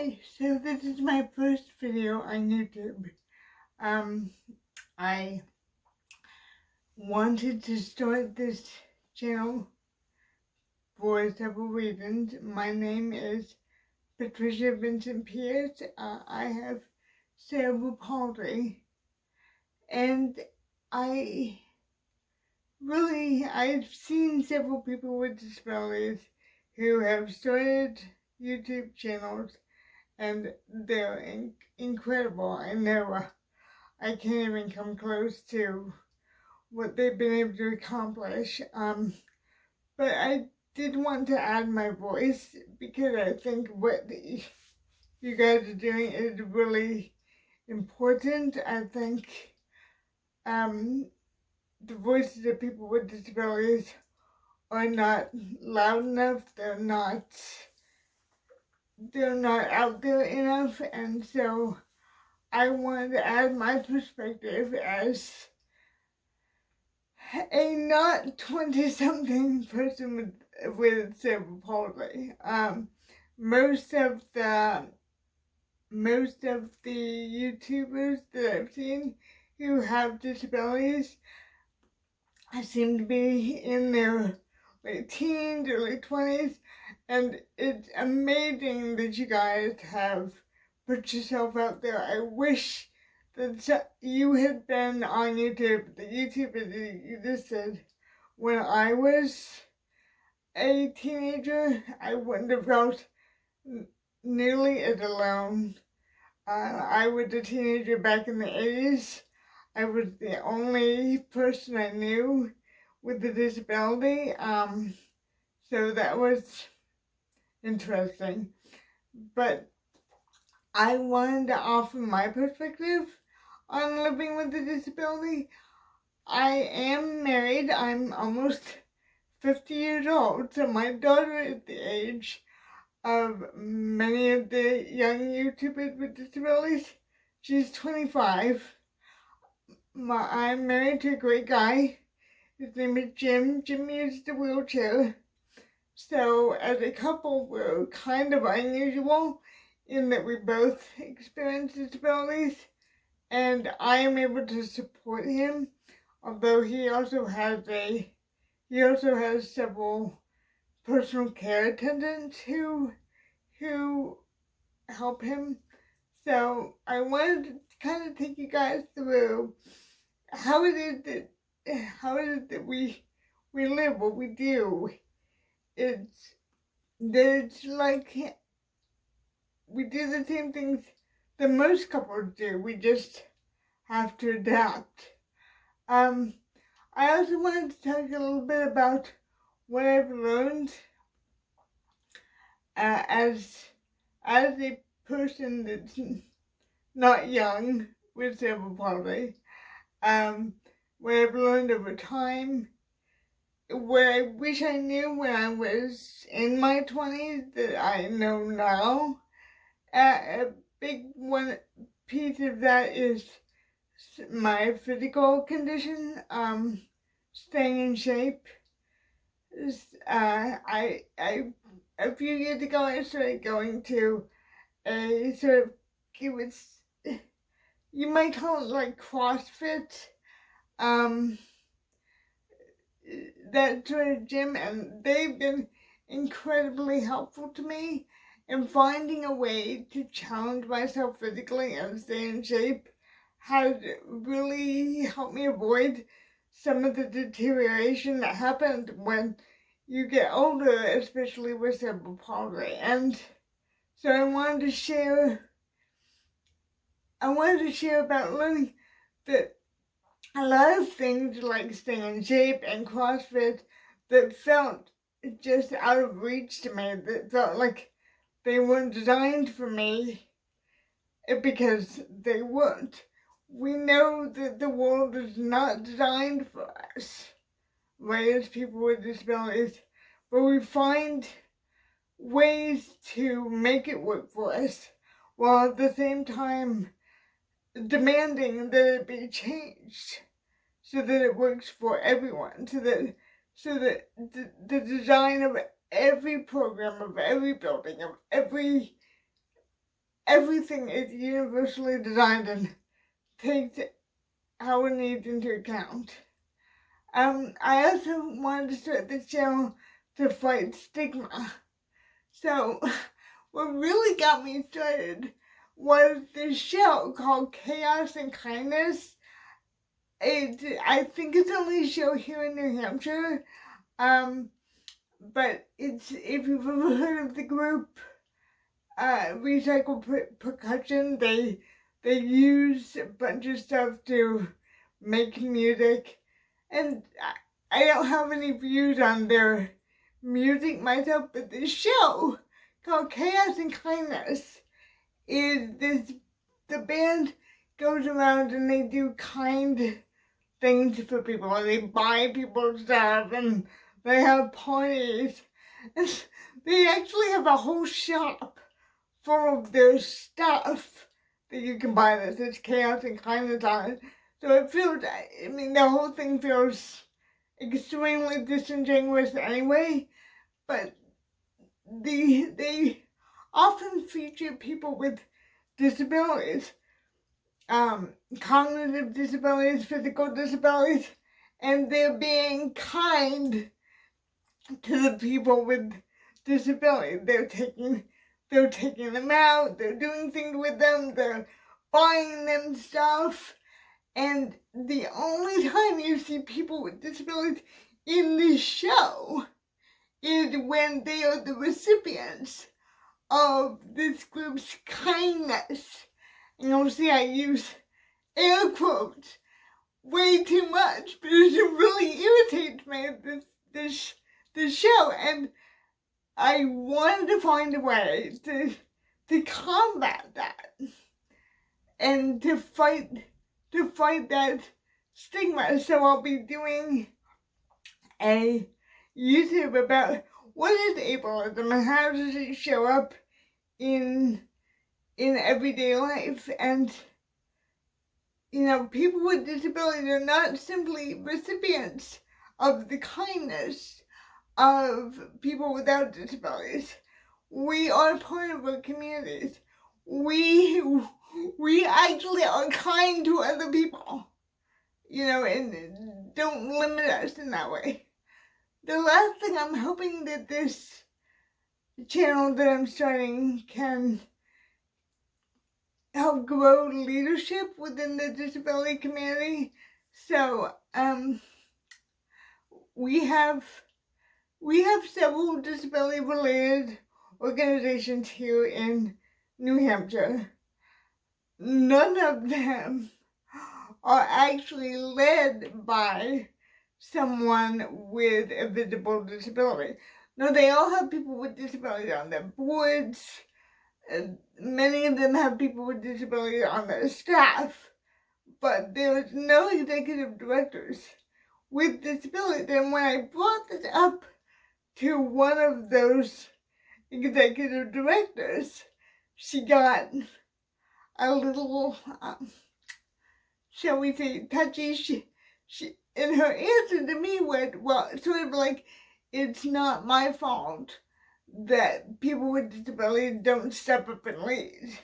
Hi, so this is my first video on YouTube. I wanted to start this channel for several reasons. My name is Patricia Vincent Pierce. I have cerebral palsy, and I've seen several people with disabilities who have started YouTube channels, and they're incredible. I know I can't even come close to what they've been able to accomplish. But I did want to add my voice because I think what you guys are doing is really important. I think the voices of people with disabilities are not loud enough. They're not out there enough, and so I wanted to add my perspective as a not 20-something person with cerebral palsy. Most of the YouTubers that I've seen who have disabilities seem to be in their late teens or late 20s, and it's amazing that you guys have put yourself out there. I wish that you had been on YouTube, the YouTube that you just said. When I was a teenager, I wouldn't have felt nearly as alone. I was a teenager back in the 80s. I was the only person I knew with a disability, so that was interesting. But I wanted to offer my perspective on living with a disability. I am married. I'm almost 50 years old, so my daughter is the age of many of the young YouTubers with disabilities. She's 25. I'm married to a great guy. His name is Jim. Jim uses the wheelchair. So as a couple, we're kind of unusual in that we both experience disabilities, and I am able to support him, although he also has several personal care attendants who help him. So I wanted to kind of take you guys through how it is that we live what we do. It's like we do the same things that most couples do. We just have to adapt. I also wanted to talk a little bit about what I've learned as a person that's not young with cerebral palsy. What I've learned over time, what I wish I knew when I was in my 20s that I know now. A big piece of that is my physical condition, staying in shape. A few years ago, I started going to a sort of, you might call it like CrossFit, that sort of gym, and they've been incredibly helpful to me in finding a way to challenge myself physically and stay in shape. Has really helped me avoid some of the deterioration that happens when you get older, especially with cerebral palsy. And so I wanted to share about learning that a lot of things like staying in shape and CrossFit that felt just out of reach to me, that felt like they weren't designed for me, because they weren't. We know that the world is not designed for us, right, as people with disabilities, but we find ways to make it work for us, while at the same time demanding that it be changed so that it works for everyone, so that the design of every program, of every building, of every everything is universally designed and takes our needs into account. I also wanted to start this channel to fight stigma. So what really got me started was this show called Chaos and Kindness. I think it's only a show here in New Hampshire. But it's, if you've ever heard of the group Recycle Percussion, they use a bunch of stuff to make music, and I don't have any views on their music myself, but this show called Chaos and Kindness is this, the band goes around and they do kind things for people. They buy people stuff and they have parties. And they actually have a whole shop full of their stuff that you can buy that says Chaos and Kindness on it. So it feels, I mean, the whole thing feels extremely disingenuous anyway, but they often feature people with disabilities, cognitive disabilities, physical disabilities, and they're being kind to the people with disabilities. They're taking them out, they're doing things with them, they're buying them stuff. And the only time you see people with disabilities in this show is when they are the recipients of this group's kindness. And you'll see I use air quotes way too much, but it really irritates me, this show, and I wanted to find a way to combat that and to fight that stigma. So I'll be doing a YouTube about what is ableism and how does it show up in everyday life. And you know, people with disabilities are not simply recipients of the kindness of people without disabilities. We are part of our communities. We actually are kind to other people, you know, and don't limit us in that way. The last thing, I'm hoping that this channel that I'm starting can help grow leadership within the disability community. So we have several disability related organizations here in New Hampshire. None of them are actually led by someone with a visible disability. No, they all have people with disabilities on their boards. Many of them have people with disabilities on their staff, but there is no executive directors with disabilities. And when I brought this up to one of those executive directors, she got a little, shall we say, touchy. She, and her answer to me was, well, sort of like, it's not my fault that people with disabilities don't step up and lead.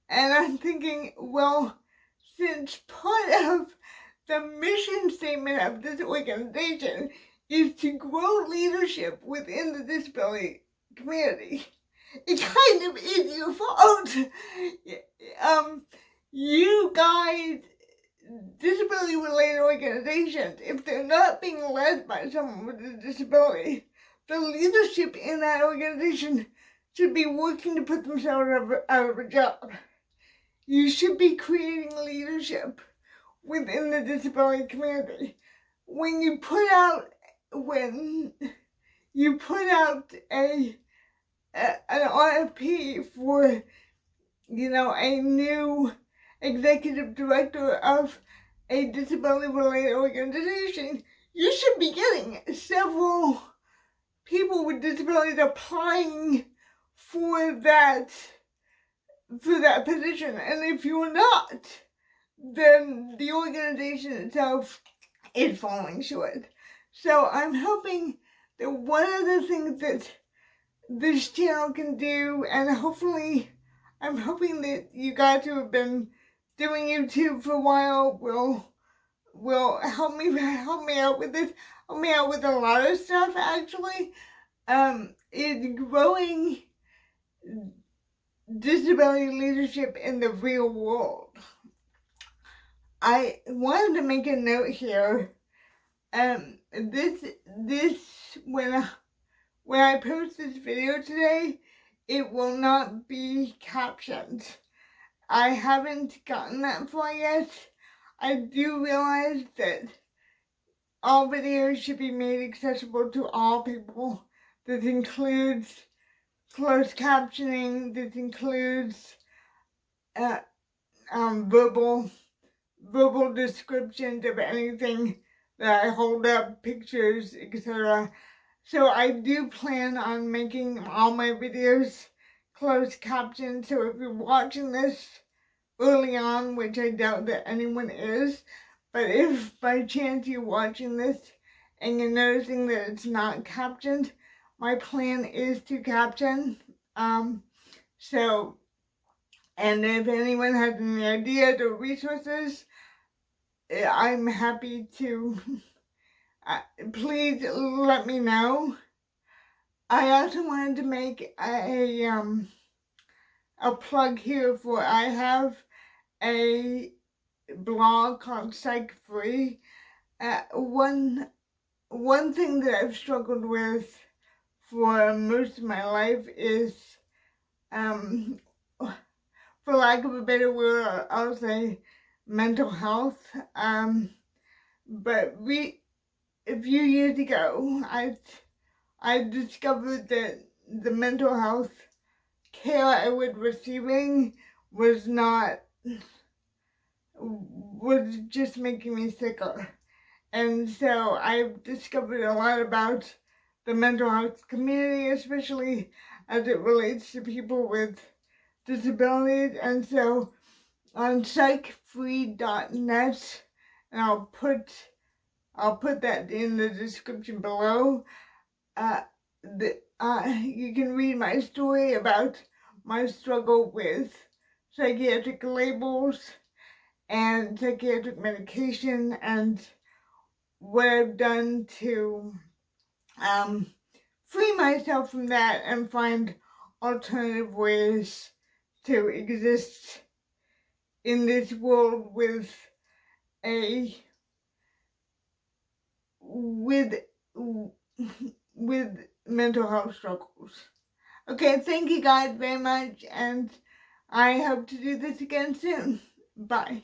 And I'm thinking, well, since part of the mission statement of this organization is to grow leadership within the disability community, it kind of is your fault. You guys, disability-related organizations, if they're not being led by someone with a disability, the leadership in that organization should be working to put themselves out of a job. You should be creating leadership within the disability community. When you put out an RFP for, you know, a new executive director of a disability-related organization, you should be getting several people with disabilities applying for that position. And if you're not, then the organization itself is falling short. So I'm hoping that one of the things that this channel can do, and hopefully I'm hoping that you guys who have been doing YouTube for a while will help me out with this. Help me out with a lot of stuff, actually. In growing disability leadership in the real world. I wanted to make a note here. When I post this video today, it will not be captioned. I haven't gotten that far yet. I do realize that all videos should be made accessible to all people. This includes closed captioning. This includes verbal descriptions of anything that I hold up, pictures, etc. So I do plan on making all my videos closed captioned. So if you're watching this early on, which I doubt that anyone is, but if by chance you're watching this and you're noticing that it's not captioned, my plan is to caption. And if anyone has any ideas or resources, I'm happy to, please let me know. I also wanted to make a plug here for, I have a blog called Psych Free. One thing that I've struggled with for most of my life is, for lack of a better word, I'll say mental health. But a few years ago, I discovered that the mental health care I was receiving was just making me sicker. And so I've discovered a lot about the mental health community, especially as it relates to people with disabilities. And so on psychfree.net, and I'll put that in the description below. You can read my story about my struggle with psychiatric labels and psychiatric medication, and what I've done to free myself from that and find alternative ways to exist in this world with mental health struggles. Okay, thank you guys very much, and I hope to do this again soon. Bye.